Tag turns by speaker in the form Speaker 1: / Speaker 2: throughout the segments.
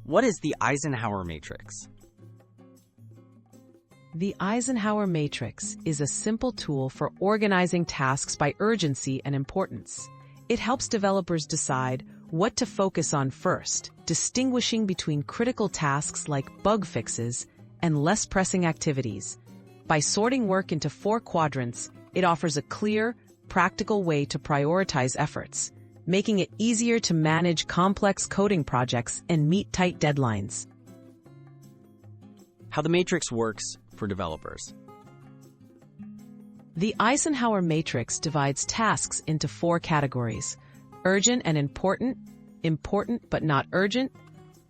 Speaker 1: What is the Eisenhower Matrix?
Speaker 2: The Eisenhower Matrix is a simple tool for organizing tasks by urgency and importance. It helps developers decide what to focus on first, distinguishing between critical tasks like bug fixes and less pressing activities. By sorting work into 4 quadrants, it offers a clear, practical way to prioritize efforts, making it easier to manage complex coding projects and meet tight deadlines.
Speaker 1: How the Matrix works for developers.
Speaker 2: The Eisenhower Matrix divides tasks into 4 categories: urgent and important, important but not urgent,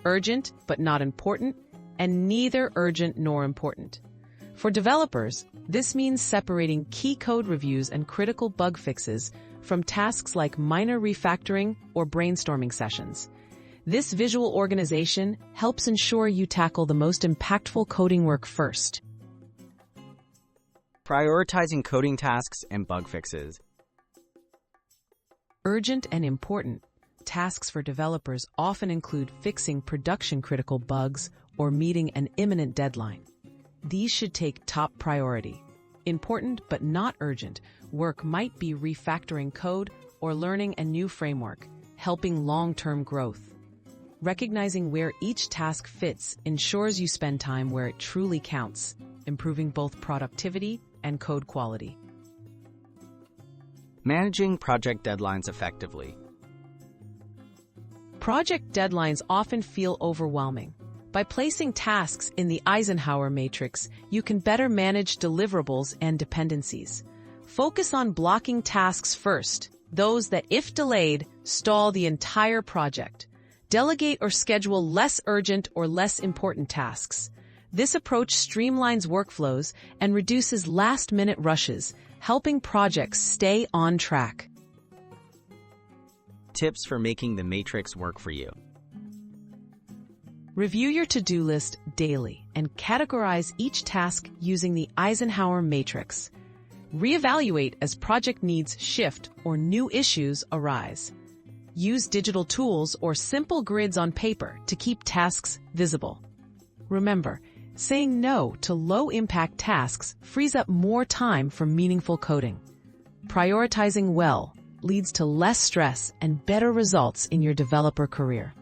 Speaker 2: urgent but not important, and neither urgent nor important. For developers, this means separating key code reviews and critical bug fixes from tasks like minor refactoring or brainstorming sessions. This visual organization helps ensure you tackle the most impactful coding work first.
Speaker 1: Prioritizing coding tasks and bug fixes.
Speaker 2: Urgent and important tasks for developers often include fixing production-critical bugs or meeting an imminent deadline. These should take top priority. Important but not urgent work might be refactoring code or learning a new framework, helping long-term growth. Recognizing where each task fits ensures you spend time where it truly counts, improving both productivity and code quality.
Speaker 1: Managing project deadlines effectively.
Speaker 2: Project deadlines often feel overwhelming. By placing tasks in the Eisenhower Matrix, you can better manage deliverables and dependencies. Focus on blocking tasks first, those that, if delayed, stall the entire project. Delegate or schedule less urgent or less important tasks. This approach streamlines workflows and reduces last-minute rushes, helping projects stay on track.
Speaker 1: Tips for making the Matrix work for you.
Speaker 2: Review your to-do list daily and categorize each task using the Eisenhower Matrix. Reevaluate as project needs shift or new issues arise. Use digital tools or simple grids on paper to keep tasks visible. Remember, saying no to low-impact tasks frees up more time for meaningful coding. Prioritizing well leads to less stress and better results in your developer career.